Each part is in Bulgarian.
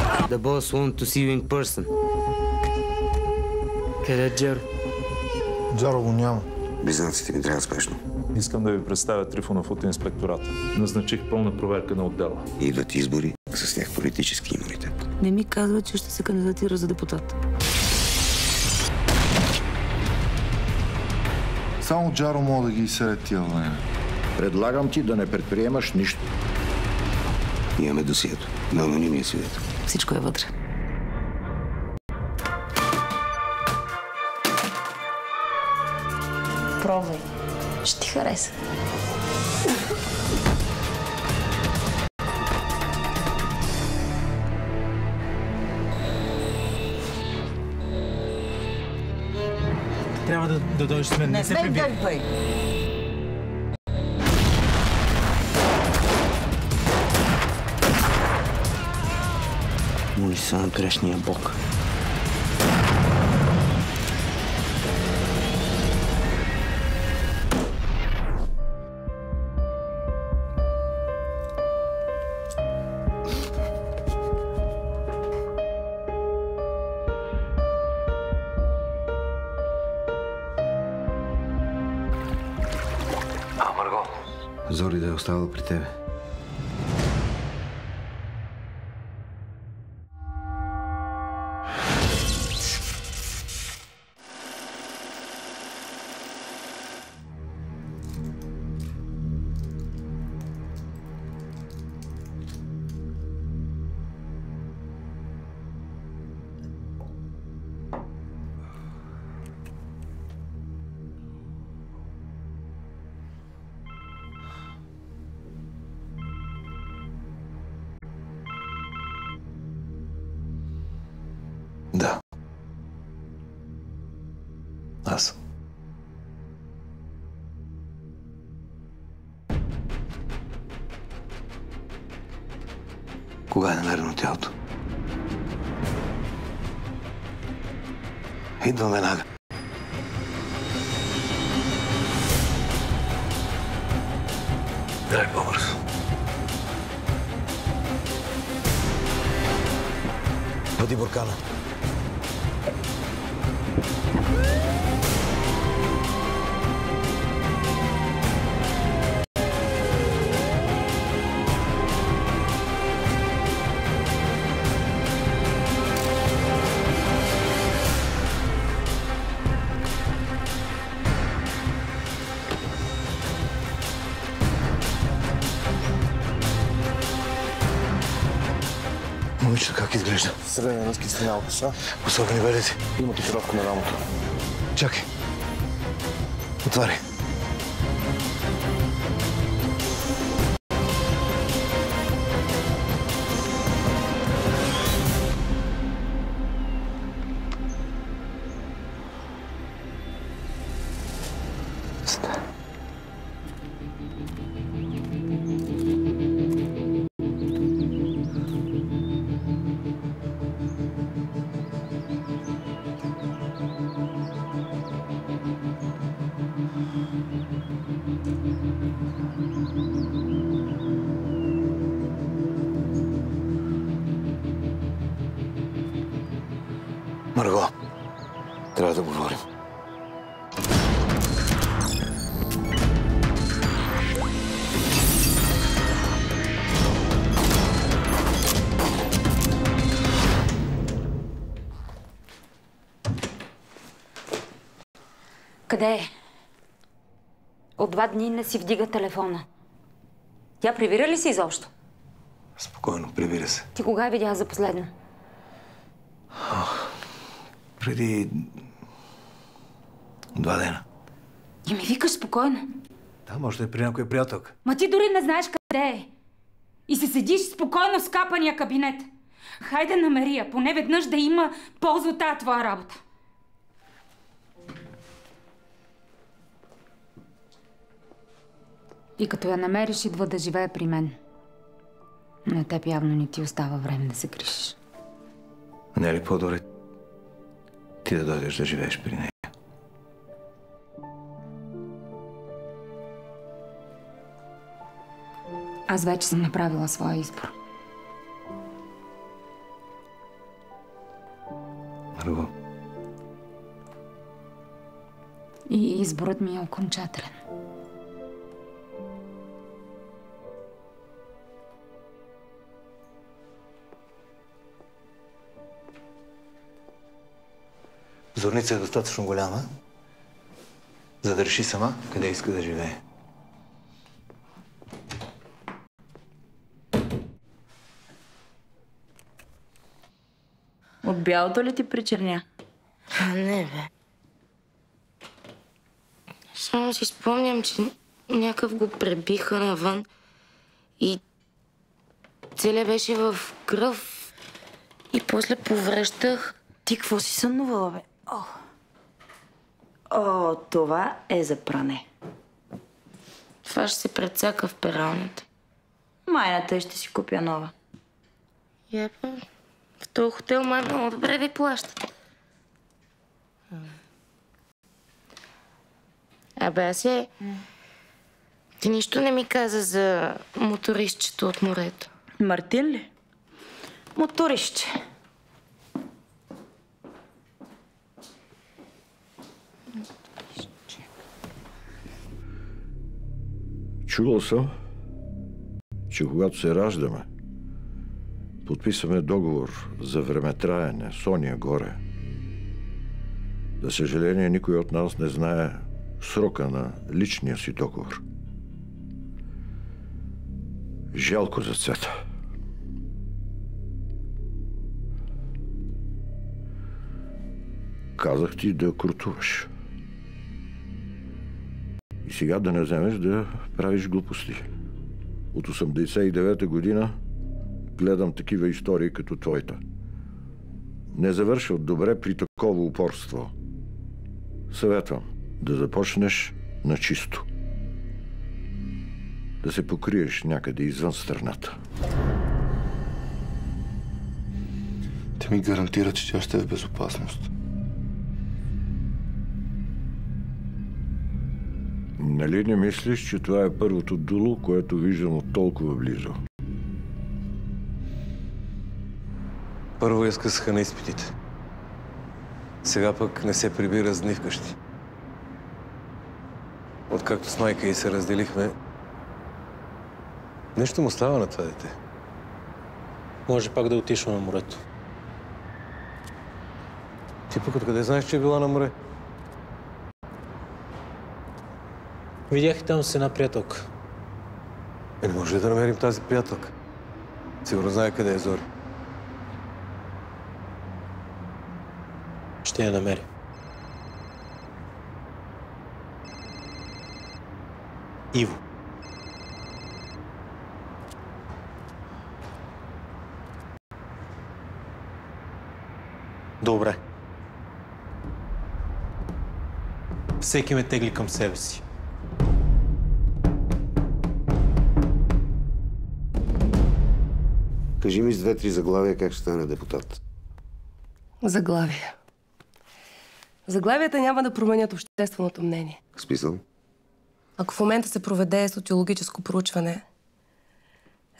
The boss want to see you in person. Къде е Джаро? Джаро го няма. Близнаците ми трябва спешно. Искам да ви представя Трифонов от инспектората. Назначих пълна проверка на отдела. Идват избори, с тях политически имунитет. Не ми казва, че ще се кандидатира за депутат. Само Джаро мога да ги изселя тия война. Предлагам ти да не предприемаш нищо. Имаме досието на анонимния свидетел. Всичко е вътре. Пробвай. Ще ти хареса. Трябва да дойдеш с мен. Не се прибирай. Моли се на грешния бог. Марго. Зори да е оставала при тебе. Да. Аз. Кога е намерено тялото? Идвам веднага. Дай по-бързо. Бъди буркана. Момичето как изглежда? Среден ниски сигнал са. Особени белези. Има татуировка на рамото. Чакай. Отваряй. Марго, трябва да говорим. Къде е? От 2 дни не си вдига телефона. Тя прибира ли се изобщо? Спокойно, прибира се. Ти кога я видя за последно? Преди 2 дена. И ми викаш спокойно. Да, може да е при някоя приятелка. Ма ти дори не знаеш къде е. И се седиш спокойно в скапания кабинет. Хайде намери я, поне веднъж да има полза от тази твоя работа. И като я намериш, идва да живее при мен. На теб явно не ти остава време да се кришиш. Не е ли по-добре ти да дойдеш да живееш при нея? Аз вече съм направила своя избор. друго. И изборът ми е окончателен. Зорница е достатъчно голяма, за да реши сама къде иска да живее. От бялото ли ти причерня? Не, бе. Само си спомням, че някакъв го пребиха навън и целият беше в кръв и после повръщах. Ти какво си сънувала, бе? О, това е за пране. Това ще се прецака в пералнята. Майната ще си купя нова. Епа, в този хотел май много добре ви плащат. Абе, ти нищо не ми каза за мотористчето от морето. Мартин ли? Моторище. Чувал съм, че когато се раждаме, подписваме договор за времетраене с ония горе. За съжаление, никой от нас не знае срока на личния си договор. Жалко за Цвета. Казах ти да крутуваш. И сега да не вземеш да правиш глупости. От 89-та година гледам такива истории като твоята. Не завършват добре при такова упорство. Съветвам да започнеш на чисто. Да се покриеш някъде извън страната. Те ми гарантират, че тя ще е в безопасност. Нали не мислиш, че това е първото дуло, което виждам от толкова близо? Първо я скъсаха на изпитите. Сега пък не се прибира с дни вкъщи. Откакто с майка й се разделихме, нещо му става на това дете. Може пак да отишла на морето. Ти пък откъде знаеш, че е била на море? Видях и там с една приятелка. Не може ли да намерим тази приятелка? Сигурно знае къде е Зори. Ще я намеря. Иво. Добре. Всеки ме тегли към себе си. Кажи ми с 2-3 заглавия как ще стане депутат. Заглавия. Заглавията няма да променят общественото мнение. В смисъл? Ако в момента се проведе социологическо проучване,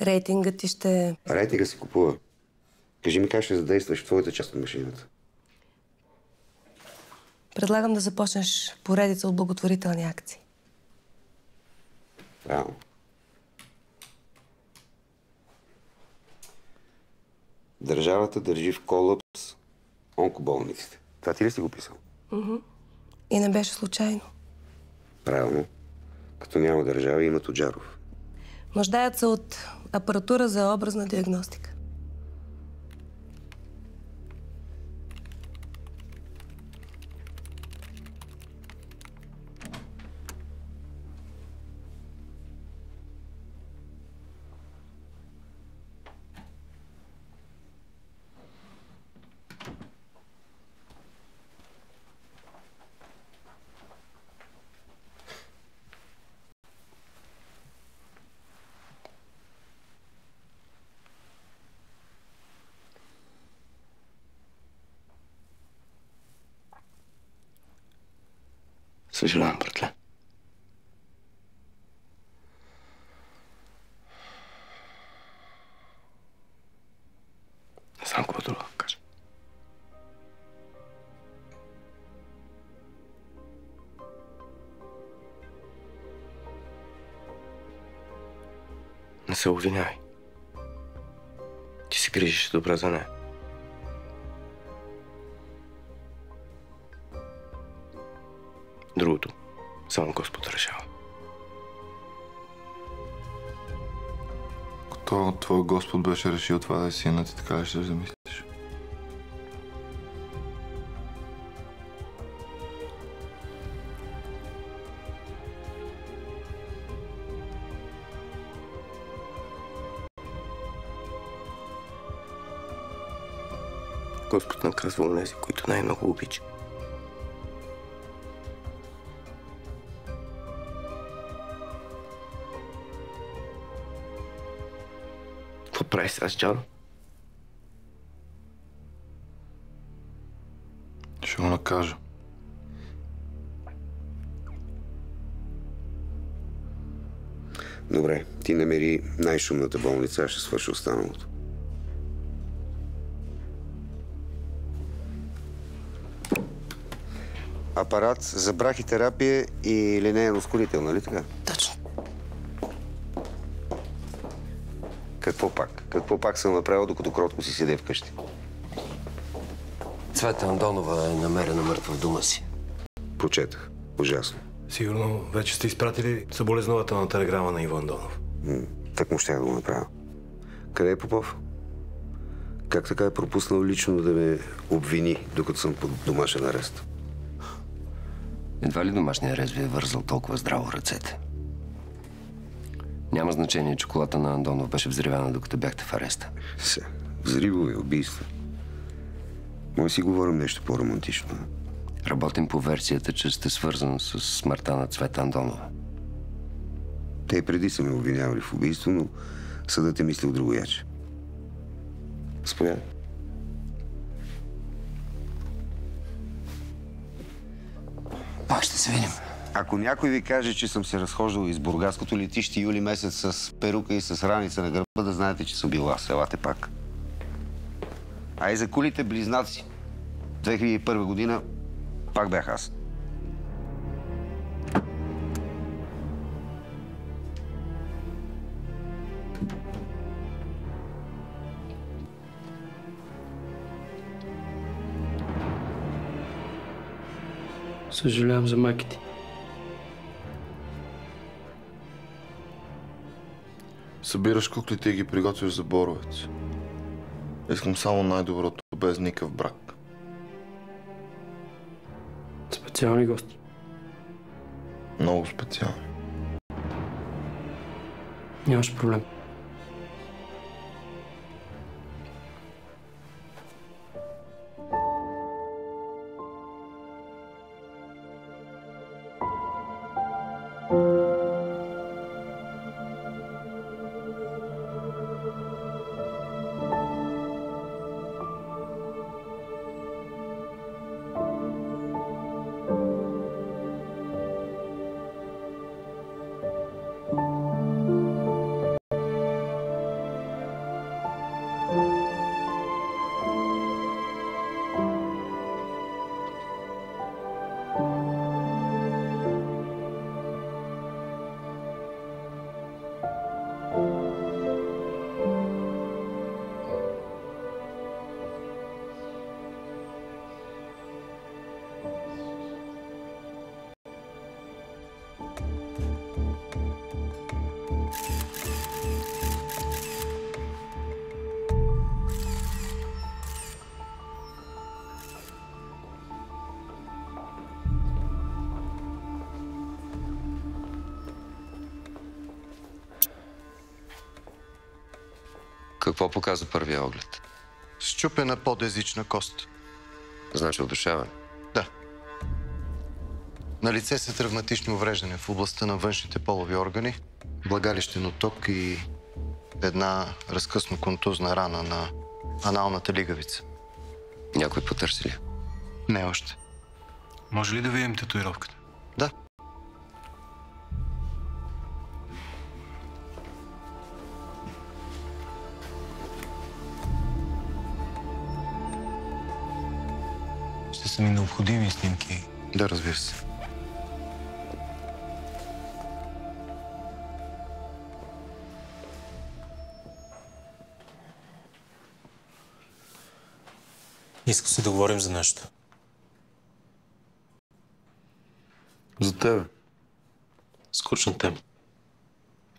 рейтингът ти ще... Рейтинга се купува. Кажи ми как ще задействаш в твоята част от машината. Предлагам да започнеш поредица от благотворителни акции. Правилно. Държавата държи в колапс онкоболниците. Това ти ли си го писал? И не беше случайно. Правилно. Като няма държава, има Тоджаров. Нуждаят се от апаратура за образна диагностика. Съжалявам, братле. Не знам какво друго да кажа. Не се обвинявай. Ти се грижиш добре за нея. Другото само Господ решава. Ако твой Господ беше решил това да е сина ти, така ли ще замислиш? Господ наказва онези, които най-много обича. Какво правиш сега с Джано? Ще го накажа. Добре, ти намери най-шумната болница, аз ще свърша останалото. Апарат за брахитерапия и линеен ускорител, нали така? Точно. Какво пак? Какво пак съм направил, докато кротко си седе вкъщи? Цвета Андонова е намерена мъртва в дома си. Прочетах. Ужасно. Сигурно вече сте изпратили съболезнователна телеграма на Иво Андонов. Так му ще да го направя. Къде е Попов? Как така е пропуснал лично да ме обвини, докато съм под домашен арест? Едва ли домашния арест ви е вързал толкова здраво ръцете? Няма значение, че колата на Андонов беше взривена, докато бяхте в ареста. Взривове, убийства. Може си говорим нещо по-романтично. Работим по версията, че сте свързан с смъртта на Цвета Андонова. Те и преди са ме обвинявали в убийство, но съдът е мислил другояче. Заповядай. Пак ще се видим. Ако някой ви каже, че съм се разхождал из бургаското летище юли месец с перука и с раница на гърба, да знаете, че съм бил аз. Елате пак. А и за кулите близнаци. 2001 година пак бях аз. Съжалявам за майките. Събираш куклите и ги приготвяш за Боровец. Искам само най-доброто, без никакъв брак. Специални гости. Много специални. Нямаш проблем. Какво показва първия оглед? Счупена подезична кост. Значи удушаване? Да. На лице са травматични увреждания в областта на външните полови органи, влагалищен отток и една разкъсно-контузна рана на аналната лигавица. Някой потърси ли? Не още. Може ли да видим татуировката? Да. Ще са ми необходими снимки. Да, разбира се. Иска се да говорим за нещо. За тебе. Скучна тема.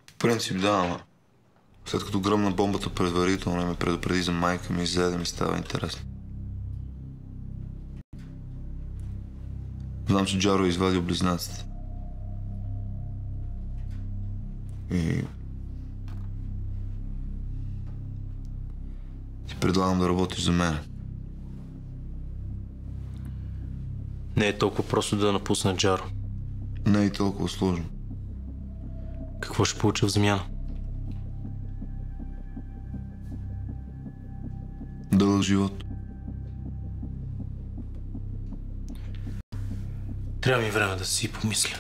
В принцип да, ама след като гръмна бомбата предварително и ме предупреди за майка ми, взе да ми става интересно. Знам, че Джаро е извадил близнаците. И ти предлагам да работиш за мен. Не е толкова просто да напусна Джаро. Не е толкова сложно. Какво ще получа в замяна? Дълъг живот. Трябва ми време да си помисля.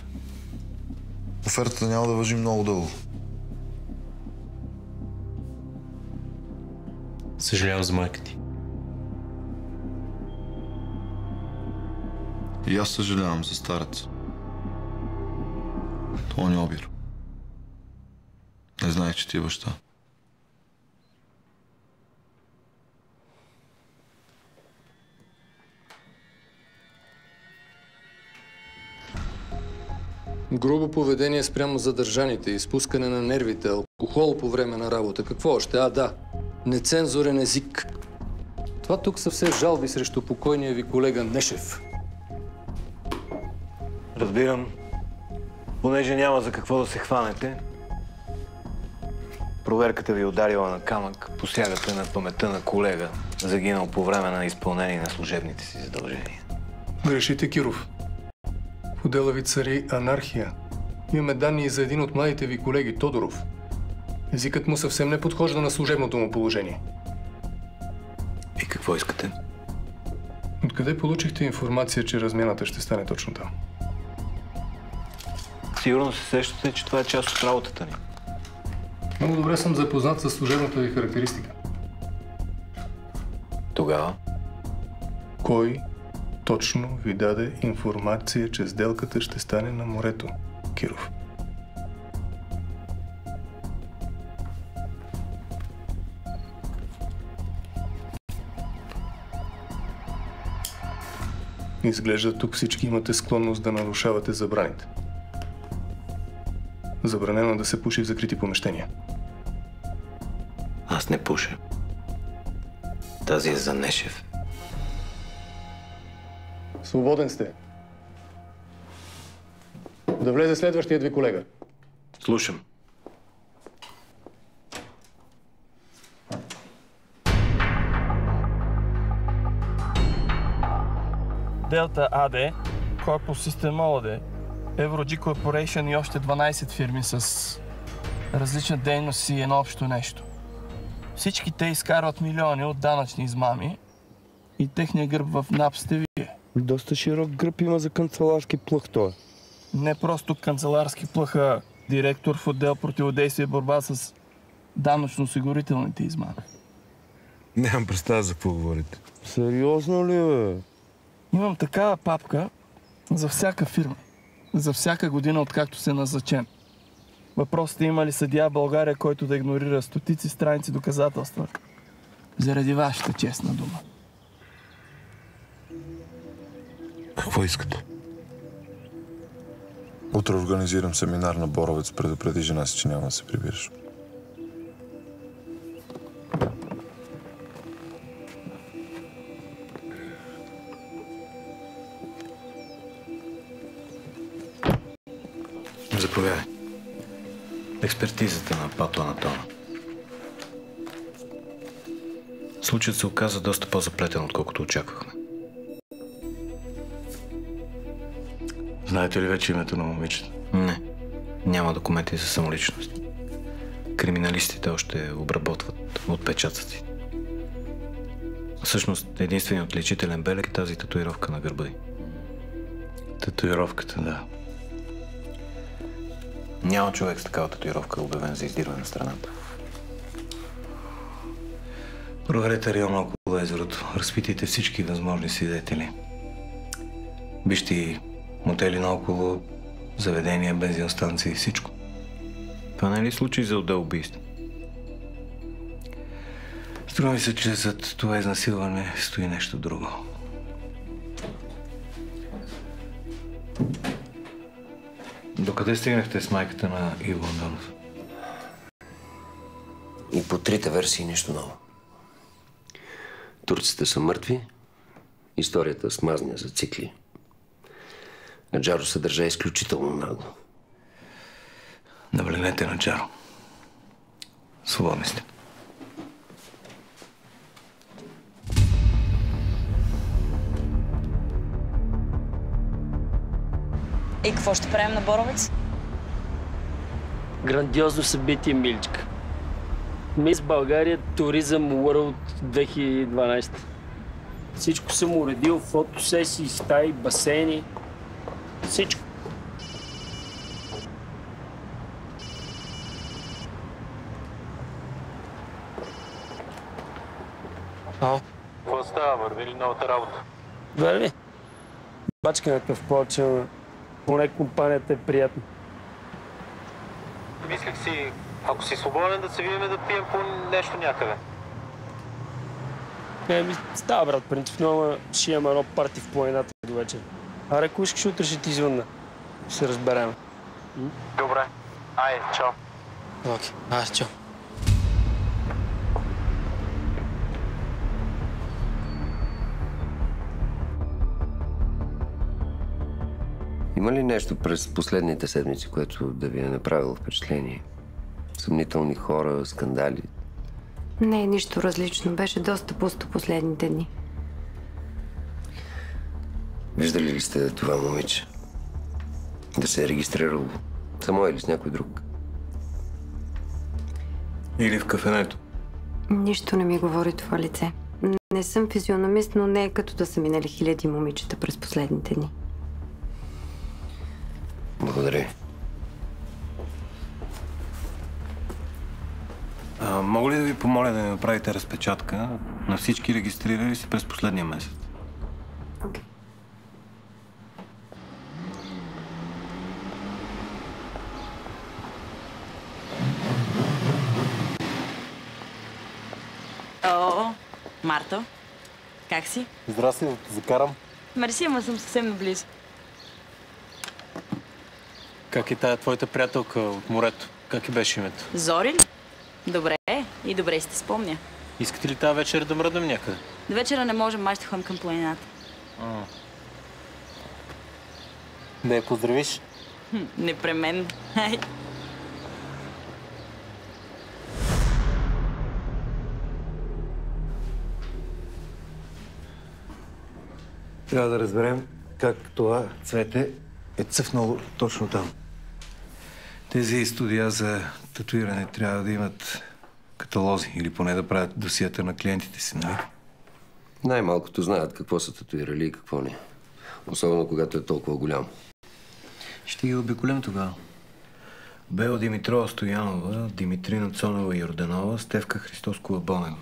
Офертата няма да важи много дълго. Съжалявам за майка ти. И аз съжалявам за стареца. Тони Обир. Не знаех, че ти е баща. Грубо поведение спрямо задържаните, изпускане на нервите, алкохол по време на работа. Какво още? Да. Нецензурен език. Това тук са все жалби срещу покойния ви колега Нешев. Разбирам. Понеже няма за какво да се хванете, проверката ви ударила на камък, посягате на паметта на колега, загинал по време на изпълнение на служебните си задължения. Грешите, Киров. В отдела ви цари анархия. Имаме данни и за един от младите ви колеги, Тодоров. Езикът му съвсем не подхожда на служебното му положение. И какво искате? Откъде получихте информация, че размяната ще стане точно там? Сигурно се сещате, че това е част от работата ни. Много добре съм запознат със служебната ви характеристика. Тогава? Кой точно ви даде информация, че сделката ще стане на морето, Киров? Изглежда, тук всички имате склонност да нарушавате забраните. Забранено да се пуши в закрити помещения. Аз не пуша. Тази е за Нешев. Свободен сте. Да влезе следващият ви колега. Слушам. Delta AD, Corpus System OD, Евроджи Corporation и още 12 фирми с различна дейност и едно общо нещо. Всички те изкарват милиони от данъчни измами и техния гръб в НАП сте вие. Доста широк гръб има за канцеларски плъх той. Не просто канцеларски плъх, а директор в отдел противодействие и борба с данъчно-осигурителните измами. Нямам представа за какво говорите. Сериозно ли, бе? Имам такава папка за всяка фирма. За всяка година, откакто се назначен. Въпросът е има ли съдия в България, който да игнорира стотици страници доказателства заради вашата честна дума. Какво искате? Утре организирам семинар на Боровец. Предупреди жена си, че няма да се прибираш. Заповядай. Експертизата на патоанатома. Случаят се оказа доста по-заплетен, отколкото очаквахме. Знаете ли вече името на момичето? Не. Няма документи за самоличност. Криминалистите още обработват отпечатъци. Всъщност, единственият отличителен белег е тази татуировка на гърба й. Татуировката, да. Няма човек с такава татуировка, обявен за издирване на страната. Проверете района около езерото. Разпитайте всички възможни свидетели. Вижте и мотели наоколо, заведения, бензиностанции, всичко. Това не е ли случай за отдел убийство? Струва ми се, че зад това изнасилване стои нещо друго. Докъде стигнахте с майката на Иво Андонов? И по трите версии нищо ново. Турците са мъртви, историята с Мазния зацикли. А Джаро се държа изключително нагло. Наблегнете на Джаро. Свободни сте. И какво ще правим на Боровец? Грандиозно събитие, Миличка. Мис България Туризъм World 2012. Всичко съм уредил, фотосесии, стаи, басейни. Всичко. Какво става? Върви ли новата работа? Върви. Бачкането в плоча, но поне компанията е приятна. Мислех си, ако си свободен, да се видим да пием по нещо някъде. Става, брат, принципно, ама ще имаме едно парти в планината до вечер. Аре, ако искаш, утре ще ти звънна. Ще се разберем. Добре. Айде, чао. Окей, чао. Има ли нещо през последните седмици, което да ви е направило впечатление? Съмнителни хора, скандали? Не, нищо различно. Беше доста пусто последните дни. Виждали ли сте това момиче? Да се е регистрирало само или с някой друг? Или в кафенето? Нищо не ми говори това лице. Не съм физиономист, но не е като да са минали хиляди момичета през последните дни. Благодаря. Мога ли да ви помоля да ми направите разпечатка на всички регистрирали си през последния месец? Окей. О, Марто, как си? Здрасти, да те закарам. Мерси, ама съм съвсем наблизо. Как е тая твоята приятелка от морето? Как и беше името? Зори ли? Добре, и добре си те спомня. Искате ли тази вечер да мръднем някъде? До вечера не можем, май ще ходим към планината. Да я поздравиш? Непременно. Хай. Трябва да разберем как това цвете е цъфнало точно там. Тези студия за татуиране трябва да имат каталози или поне да правят досията на клиентите си, нали? Най-малкото знаят какво са татуирали и какво не. Особено когато е толкова голямо. Ще ги обиколим тогава. Бела Димитрова Стоянова, Димитрина Цонова Йорданова, Стевка Христоскова Бонева.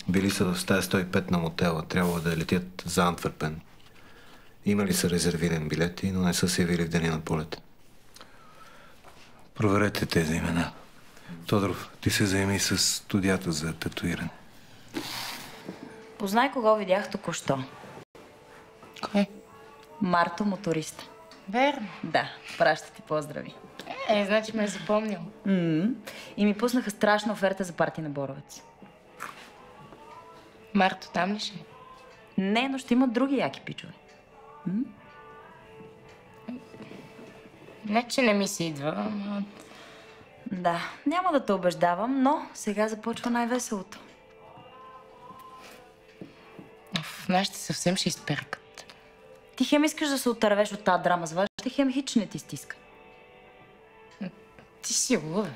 Били са в стая 105 на мотела. Трябвало да летят за Антверпен. Имали са резервиран билети, но не са се явили в деня на полета. Проверете тези имена. Тодоров, ти се заеми с студията за татуиране. Познай кого видях току-що. Кой? Марто, моторист. Верно. Да, праща ти поздрави. Значи ме е запомнил. И ми пуснаха страшна оферта за парти на Боровец. Марто там ли ще? Не, но ще имат други яки пичове. Не, че не ми се идва, ама... Да, няма да те убеждавам, но сега започва най-веселото. Нашите съвсем ще изперкат. Ти хем искаш да се отървеш от тази драма с вашите, хем хич не ти стиска. Ти си луда.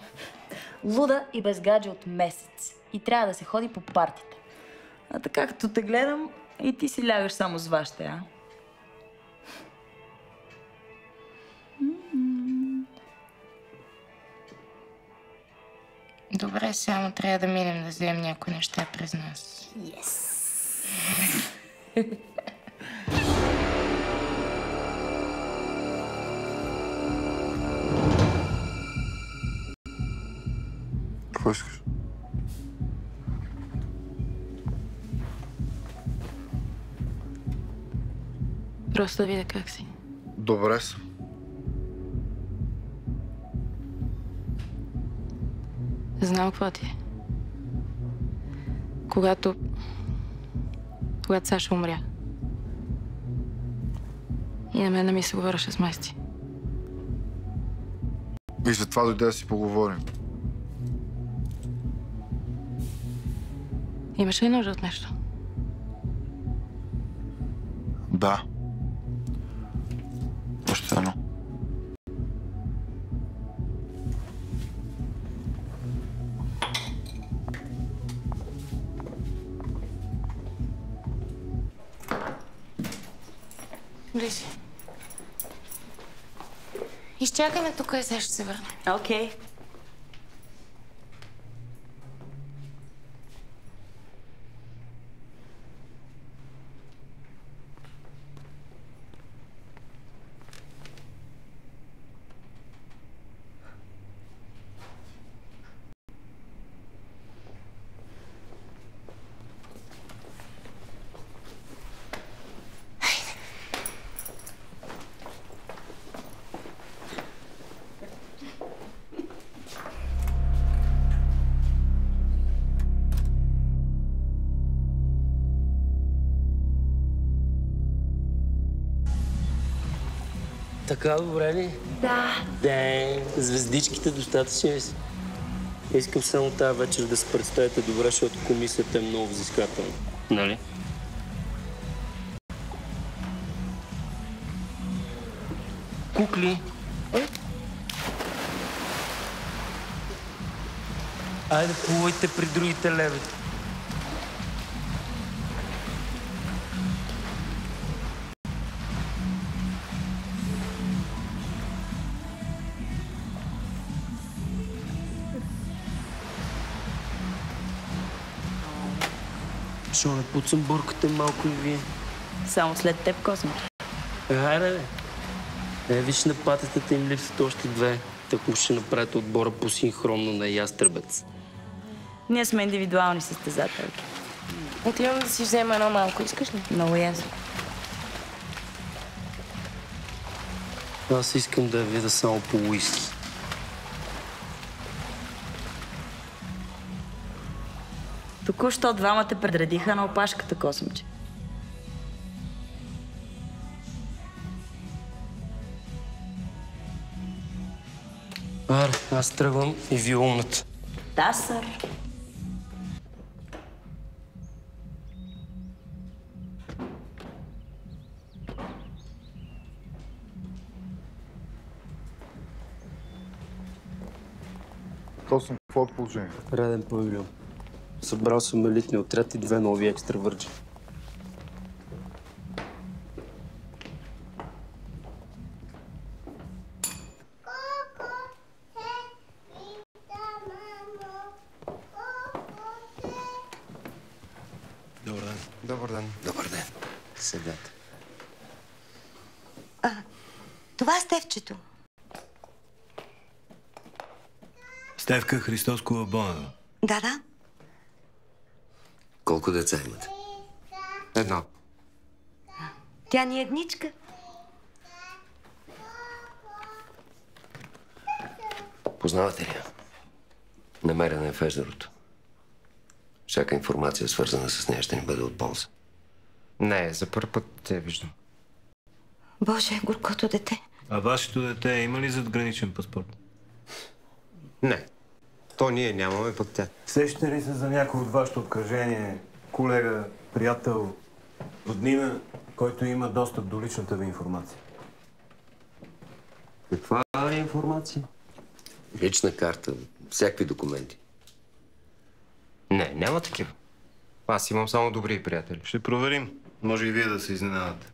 Луда и без гадже от месец. И трябва да се ходи по партите. А така като те гледам, и ти си лягаш само с вашите, а? Добре, само трябва да минем да вземем някои неща през нас. Yes! Какво искаш? Просто да видя как си. Добре съм. Знам какво ти е. Когато Саша умря. И на мен не ми се говореше с майсти. И за това дойде да си поговорим. Имаш ли нужда от нещо? Да. Още едно. Влизи. Изчакаме тук и сега ще се върна. Окей. Така добре ли? Да. Ден, звездичките достатъчни ли са? Искам само тази вечер да се представите добре, защото комисията е много взискателна. Нали? Кукли! Айде, плувайте при другите левета. Защо не пуцам бурката малко и вие? Само след теб, Косъм. Хайде, бе. Виж на патетата им липсват още две. Тако ще направите отбора по синхронно на ястребец. Ние сме индивидуални състезателки. Отивам да си взема едно малко. Искаш ли? Много ясно. Аз искам да я видя само по уиски. Току-що двамата предредиха на опашката, Косъмче. Аре, аз тръгвам и ви умната. Да, сър. Косъм, какво е положение? Реден павилион. Събрал съм елитни отряд и две нови екстра върджи. Добър ден. Добър ден. Добър ден. Седете. Това е Стевчето. Стевка Христоскова Бонева. Да. Колко деца имате? Едно. Тя ни е едничка. Познавате ли я? Намерена е в езерото. Всяка информация, свързана с нея, ще ни бъде от полза. Не, за първ път те виждам. Боже, горкото дете. А вашето дете има ли задграничен паспорт? Не. То ние нямаме, пък тя. Сещате ли се за някой от вашето обкръжение, колега, приятел, роднина, който има достъп до личната ви информация? Каква информация? Лична карта, всякакви документи. Не, няма такива. Аз имам само добри приятели. Ще проверим. Може и вие да се изненадате.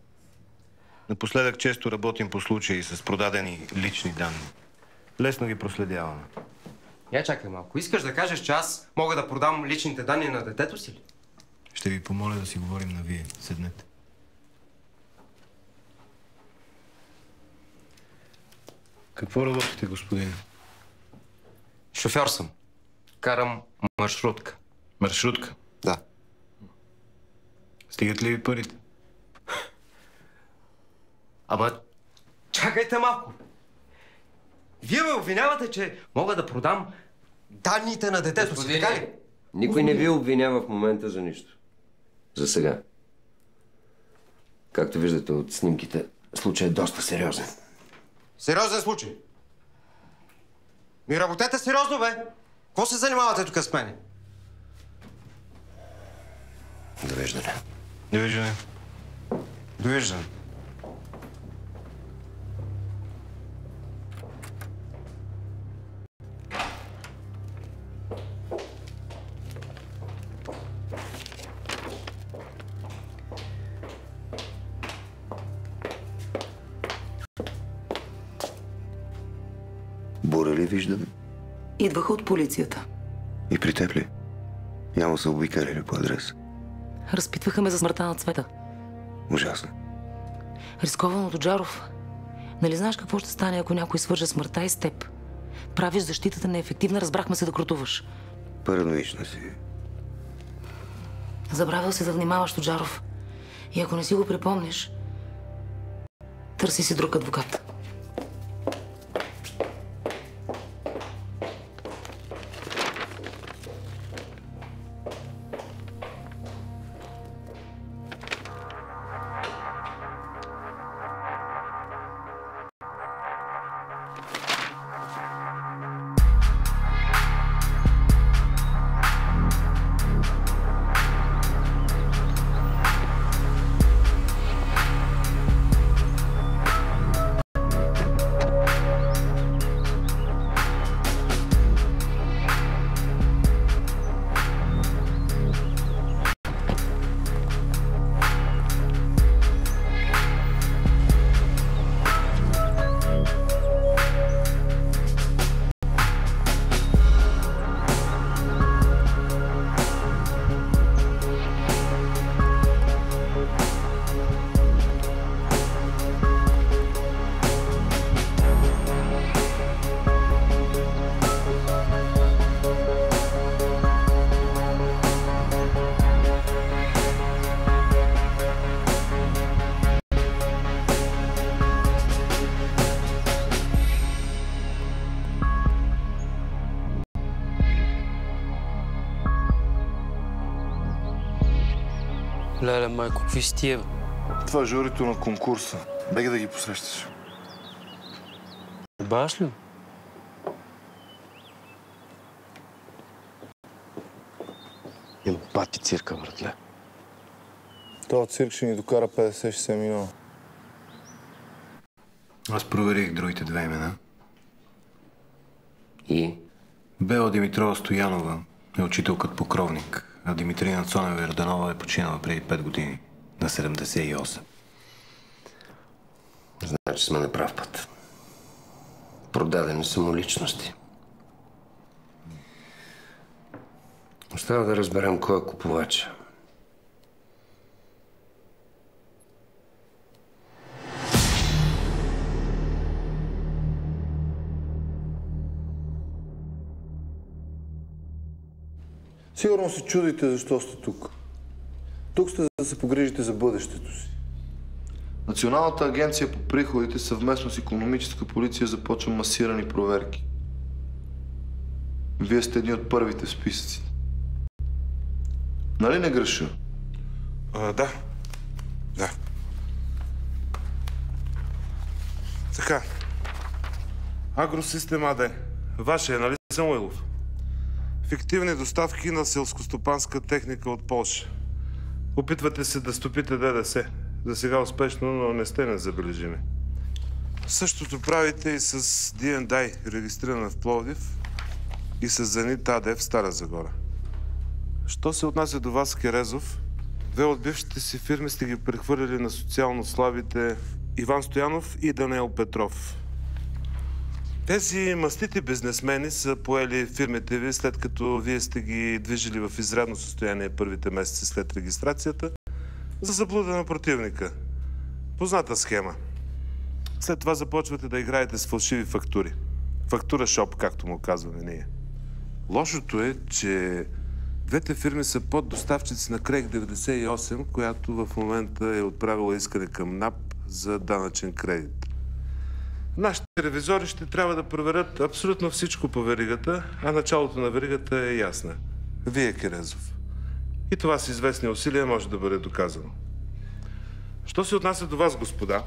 Напоследък често работим по случаи с продадени лични данни. Лесно ги проследяваме. Я чакай малко. Искаш да кажеш, че аз мога да продам личните данни на детето си ли? Ще ви помоля да си говорим на вие. Седнете. Какво работите, господин? Шофьор съм. Карам маршрутка. Маршрутка? Да. Стигат ли ви парите? Ама, чакайте малко. Вие ме обвинявате, че мога да продам данните на детето си, така ли? Никой не ви обвинява в момента за нищо. За сега. Както виждате от снимките, случай е доста сериозен. Сериозен случай? Ми работете сериозно, бе! Какво се занимавате тук с мене? Довиждане. Довиждане. Довиждане. Бура ли виждаме? Идваха от полицията. И при теб ли? Няма се обикали ли по адрес? Разпитваха ме за смъртта на Цвета. Ужасно. Рисковано от Джаров. Нали знаеш какво ще стане, ако някой свърже смъртта и с теб? Правиш защитата неефективна, разбрахме се да крутуваш. Параноична си. Забравил си да внимаваш, Тоджаров. И ако не си го припомниш, търси си друг адвокат. Леле, майко, какви си тия, бе? Това е журито на конкурса. Бега да ги посрещаш. Баш ли? Има бати цирка, братле. Това цирк ще ни докара 50-60 милиона. Аз проверих другите две имена. И? Бела Димитрова Стоянова е учителкът покровник, а Димитрина Цонева Йорданова е починала преди 5 години, на 78. Значи сме на прав път. Продадени самоличности. Остава да разберем кой е купувача. Сигурно се чудите защо сте тук. Тук сте за да се погрижите за бъдещето си. Националната агенция по приходите съвместно с икономическа полиция започва масирани проверки. Вие сте едни от първите в списъците. Нали не греша? Да. Така. Агросистем АД. Ваше е, нали, Самуилов? Фиктивни доставки на селскостопанска техника от Полша. Опитвате се да стопите ДДС. За сега успешно, но не сте незабележими. Същото правите и с D&I, регистрирана в Пловдив, и с Зенит АД в Стара Загора. Що се отнася до вас, Керезов, две от бившите си фирми сте ги прехвърлили на социално слабите Иван Стоянов и Даниел Петров. Тези мастити бизнесмени са поели фирмите ви, след като вие сте ги движили в изрядно състояние първите месеци след регистрацията, за заблуда на противника. Позната схема. След това започвате да играете с фалшиви фактури. Фактура шоп, както му казваме ние. Лошото е, че двете фирми са поддоставчици на Крейг 98, която в момента е отправила искане към НАП за данъчен кредит. Нашите ревизори ще трябва да проверят абсолютно всичко по веригата, а началото на веригата е ясна. Вие, Керезов. И това с известни усилия може да бъде доказано. Що се отнася до вас, господа?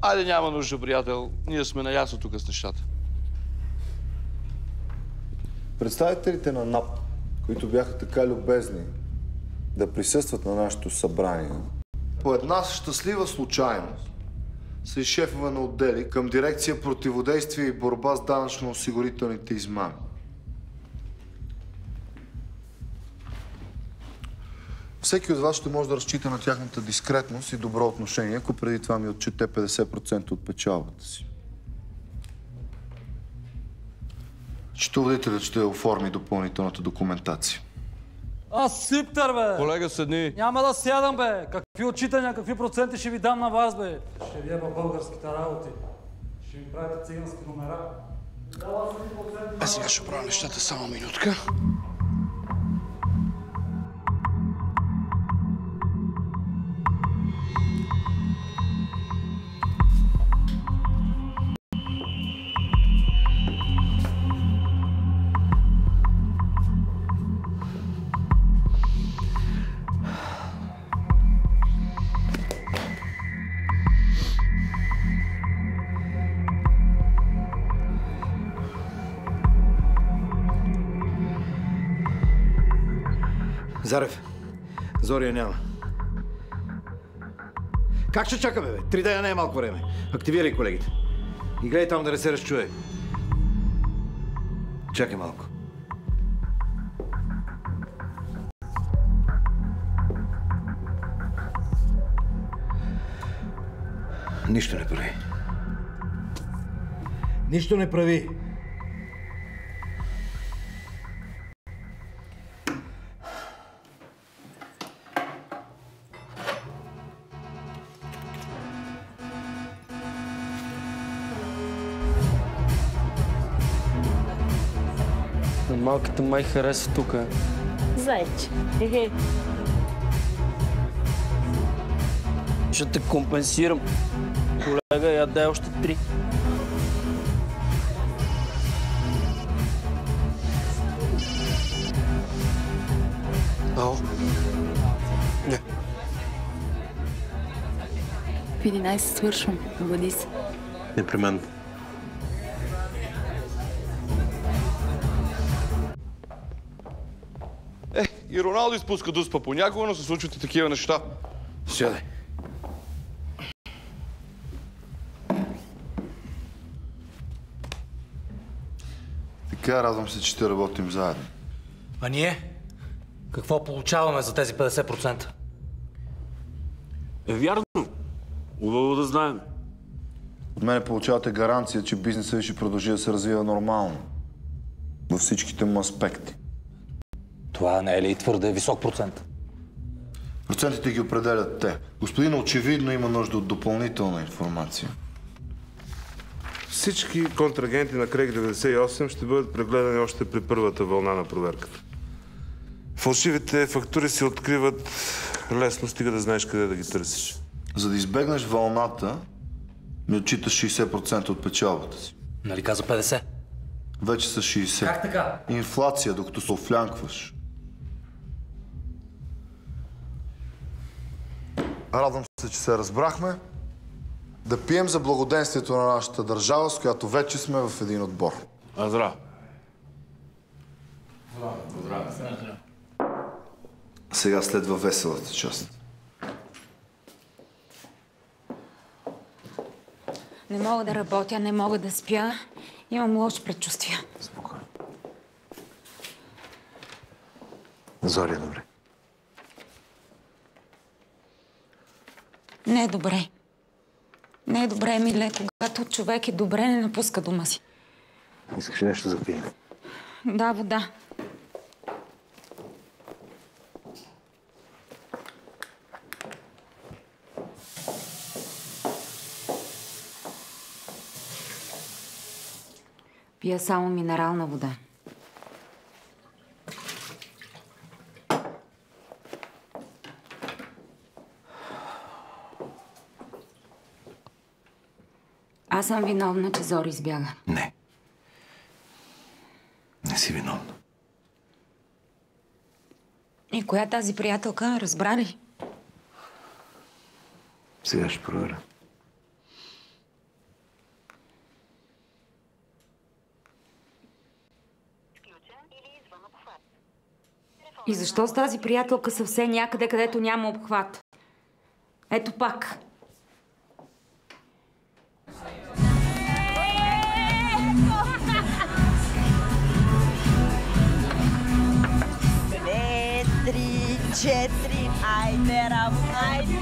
Айде, няма нужда, приятел. Ние сме наясно тук с нещата. Представителите на НАП, които бяха така любезни да присъстват на нашето събрание, по една щастлива случайност са и шефове на отдели към дирекция противодействие и борба с данъчно-осигурителните измами. Всеки от вас ще може да разчита на тяхната дискретност и добро отношение, ако преди това ми отчете 50% от печалбата си. Счетоводителят ще оформи допълнителната документация. Сиптър, бе! Колега, седни. Няма да сядам, бе! Какви отчитания, какви проценти ще ви дам на вас, бе? Ще ви еба българските работи. Ще ми правите цигански номера. Сега ще правя нещата само минутка. Зарев, Зория няма. Как ще чакаме, бе? 3 дена не е малко време. Активирай колегите. И гледай там да не се разчуе. Чакай малко. Нищо не прави. Нищо не прави. Малката май хареса тука. Зайче. Ще те компенсирам. Колега, я дай още 3. Ало? Не. В 11 свършвам. Бъди се. Непременно. И Роналдо изпуска дуспа понякога, но се случват и такива неща. Сядай. Така, радвам се, че ще работим заедно. А ние? Какво получаваме за тези 50%? Вярно. Хубаво да знаем. От мене получавате гаранция, че бизнесът ви ще продължи да се развива нормално. Във всичките му аспекти. Това не е ли твърде висок процент? Процентите ги определят те. Господин очевидно има нужда от допълнителна информация. Всички контрагенти на Крейг 98 ще бъдат прегледани още при първата вълна на проверката. Фалшивите фактури се откриват лесно, стига да знаеш къде да ги търсиш. За да избегнеш вълната, ми отчиташ 60% от печалбата си. Нали каза 50? Вече са 60. Как така? Инфлация, докато се офлянкваш. Радвам се, че се разбрахме. Да пием за благоденствието на нашата държава, с която вече сме в един отбор. Здраво. Сега следва веселата част. Не мога да работя, не мога да спя. Имам лоши предчувствия. Спокойно. Зоря, добре. Не е добре. Не е добре, Емиле. Когато човек е добре, не напуска дома си. Искаш ли нещо за пиене? Да, вода. Пия само минерална вода. Аз съм виновна, че Зори избяга. Не. Не си виновна. И коя е тази приятелка? Разбра ли? Сега ще проверя. И защо с тази приятелка са все някъде, където няма обхват? Ето пак. Две, три, четири, айде, работа, айде!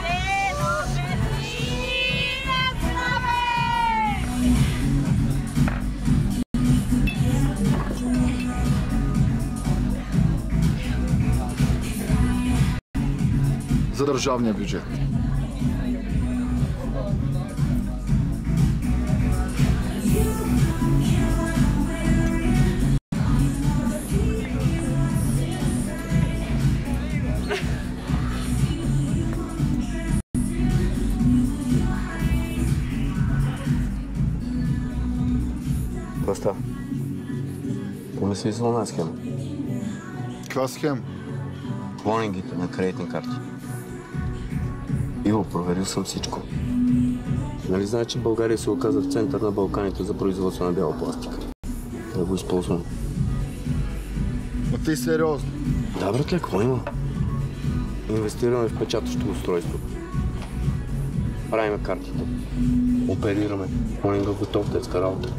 За държавния бюджет. Какво става? Помисли за една схема. Каква схема? Клонингите на кредитни карти. Иво, проверил съм всичко. Нали знаеш, че България се оказа в център на Балканите за производство на бяла пластика? Да го използвам. Но ти сериозно? Да, братле, какво има? Инвестираме в печатащо устройство. Правиме картите. Оперираме. Клонинга готов, детска работа.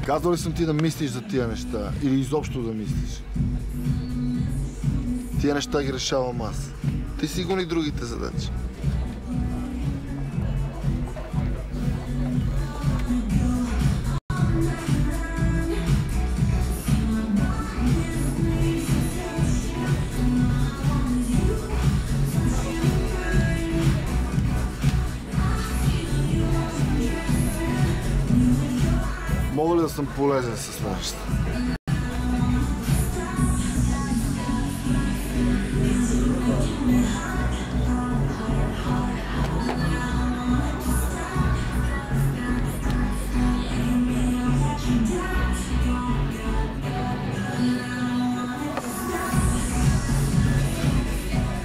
Казал ли съм ти да мислиш за тия неща? Или изобщо да мислиш? Тия неща ги решавам аз. Ти си гони другите задачи. Мога ли да съм полезен с нашата?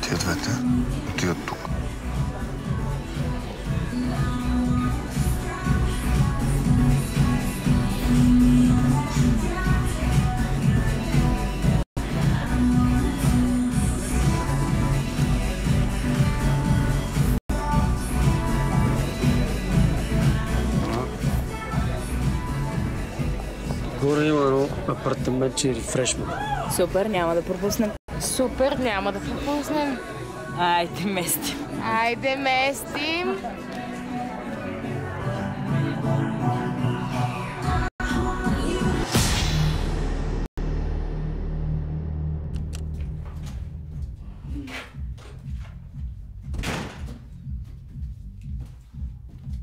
Тия двете отиват тук. Горе има едно апартаментче рефрешмент. Супер, няма да пропуснем. Супер, няма да пропуснем. Айде, местим. Айде, местим.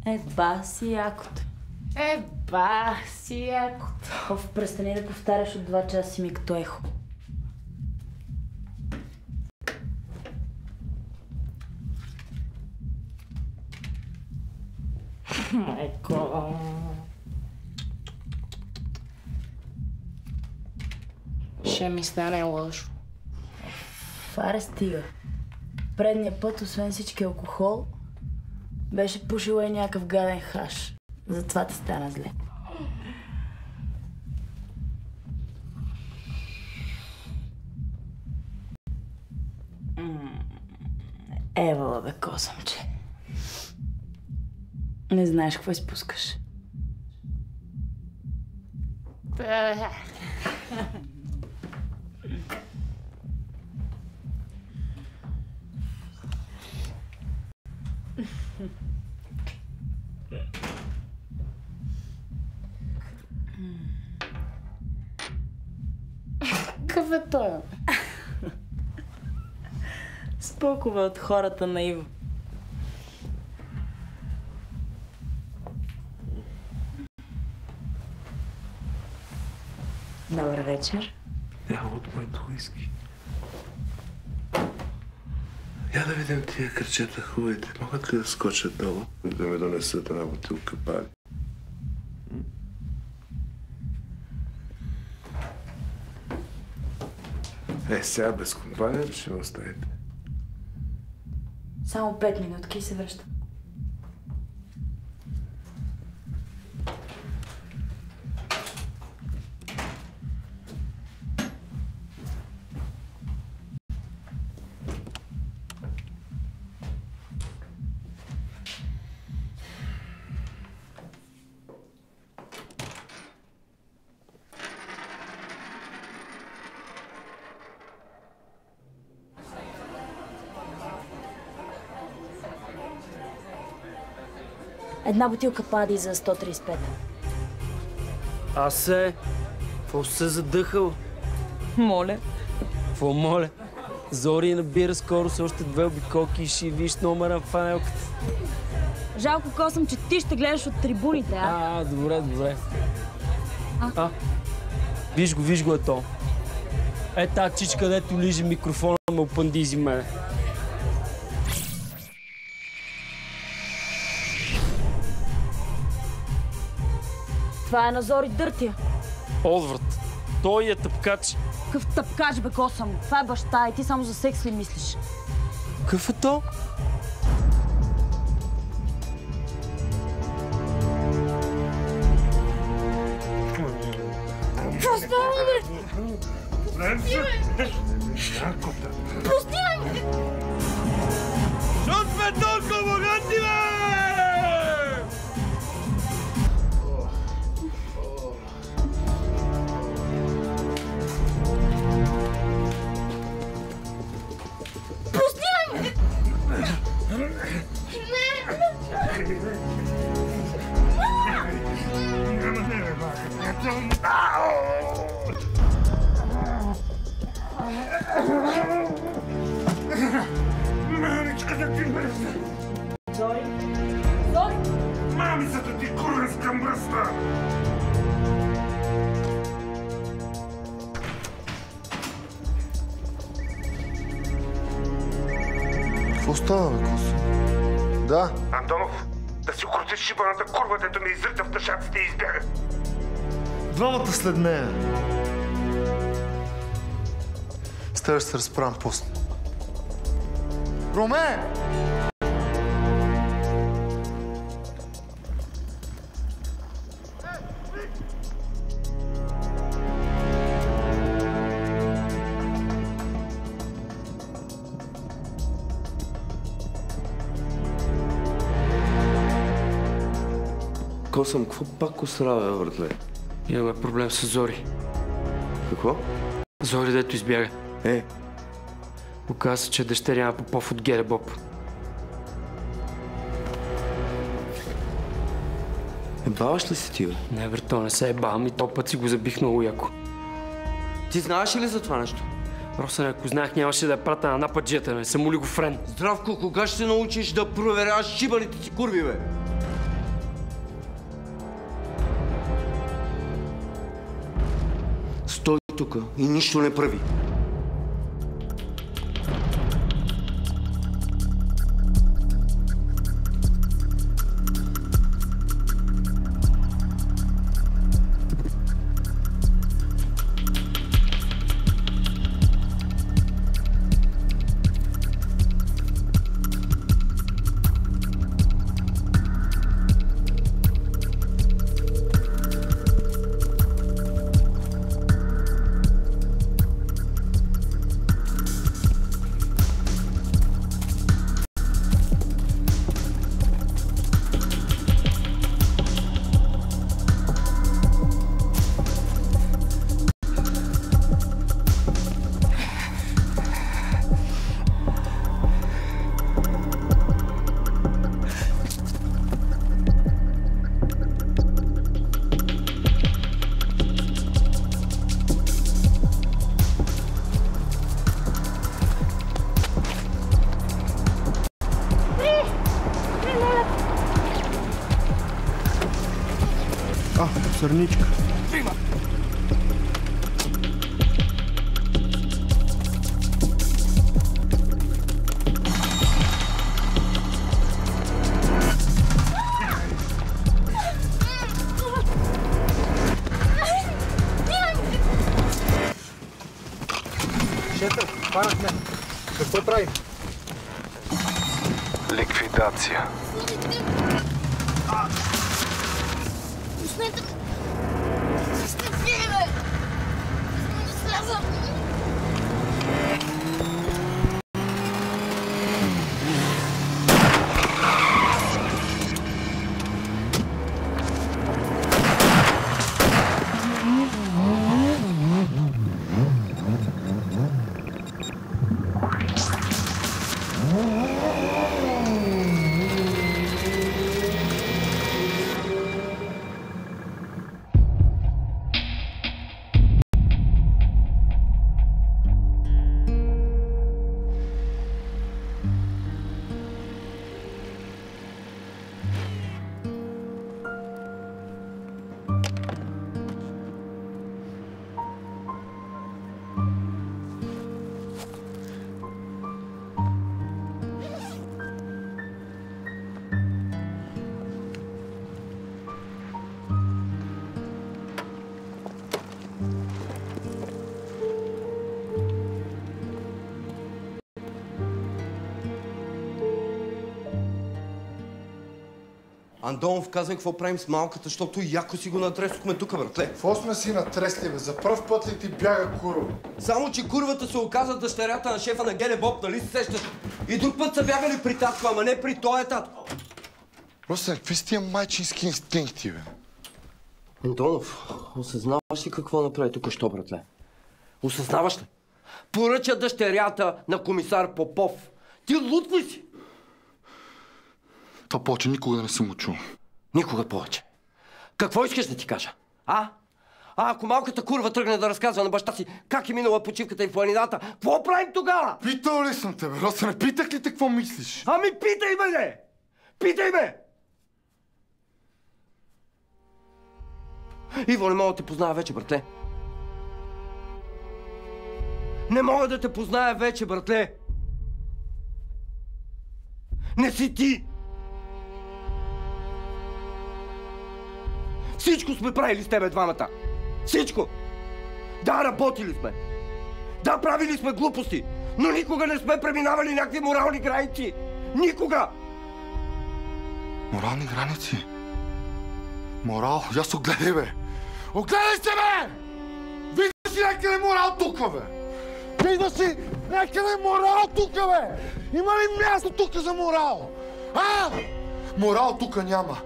Еба си якото. Еба си якото. Оф, престани да повтаряш от 2 часа си ми като ехо. Майко. Ще ми стане лошо. Фаре, стига. Предния път, освен всички алкохол, беше пушила и някакъв гаден хаш. Затова ти стана зле. Евала, бе, косъмче. Не знаеш какво изпускаш. Какъв е той? Спокове от хората на Иво. Добър вечер. Няма от моето уиски. Я да видим тия кръчета хубавите. Могат ли да скочат долу? Да ми донесат една бутилка пари. Сега без компания ли ще ме оставите? Само 5 минутки и се връщам. Една бутилка пади за 135. Аз се... Какво се задъхал? Моля. Какво моля? Зори набира скоро с още 2 обиколки и ще виж номера в фанелката. Жалко, Косъм, че ти ще гледаш от трибуните, а? Добре. Виж го ето. Тази чичка, дето лижи микрофона, ме опандизи мене. Това е на Зори Дъртия. Олвард. Той е тъпкач. Какъв тъпкач, бе, Косъм? Това е баща и ти само за секс ли мислиш? Какъв е то? Какво става, бе? Прости ме! Защото сме толкова богати, бе! Мамичката ти мръсна! Зори! Мамицата ти куренска мръсна! Какво става, бе, Косо? Да? Антонов, да си укротиш шибаната курва, дето ме изрита в тъшаците и избяга. Двамата след нея. С тебе ще се разправям после. Роме! Косъм, какво пак острава, братле? Имаме проблем с Зори. Какво? Зори, дето избяга. Оказа се, че е дъщеря на Попов от Геребоп. Ебаваш ли си ти, бе? Не, бре, то не се ебавам и то път си го забих много яко. Ти знаеш ли за това нещо? Росен, ако знаех, нямаше да я прата на нападжета, не съм ли го френ? Здравко, кога ще се научиш да проверяваш шибаните ти курви, бе? Стой тука и нищо не прави. Сърничка. Хванахме. Какво правим? Ликвидация. Пуснете ме! Стефи, бе! Искам да сляза! Андонов каза какво правим с малката, защото яко си го натресохме тук, братле. Какво сме си натресли, бе? За пръв път ли ти бяга курва? Само, че курвата се оказа дъщерята на шефа на Геле Боб, нали се сещаш? И друг път са бягали при татко, ама не при тоя татко. Росен, какви са тия майчински инстинкти, бе? Антонов, осъзнаваш ли какво направи тук що, братле? Осъзнаваш ли? Поръча дъщерята на комисар Попов. Ти луд ли си? Това повече никога да не съм учил. Никога повече. Какво искаш да ти кажа? Ако малката курва тръгне да разказва на баща си как е минала почивката и в планината, какво правим тогава? Питал ли съм те, бе? Росене, питах ли те какво мислиш? Ами питай ме, не! Питай ме! Иво, не мога да те позная вече, братле. Не мога да те позная вече, братле. Не си ти! Всичко сме правили с тебе двамата. Всичко! Да, работили сме. Да, правили сме глупости. Но никога не сме преминавали някакви морални граници. Никога! Морални граници? Морал? Я се огледай, бе! Огледай се, бе! Вижда си някъде морал тук, бе! Вижда си някъде морал тук, бе! Има ли място тук за морал? Морал тук няма.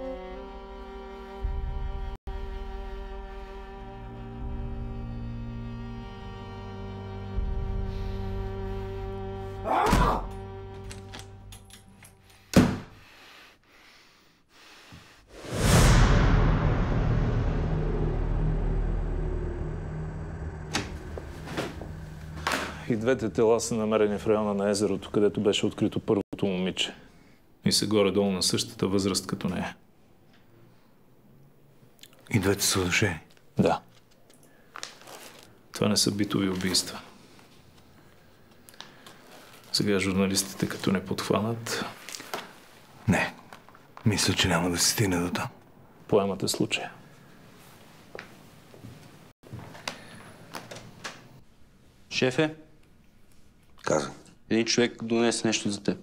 И двете тела са намерени в района на езерото, където беше открито първото момиче. И са горе-долу на същата възраст като нея. И двете са души? Да. Това не са битови убийства. Сега журналистите като не подхванат... Не. Мисля, че няма да се стигне до там. Поемате случая. Шефе? Каза. Един човек донесе нещо за теб.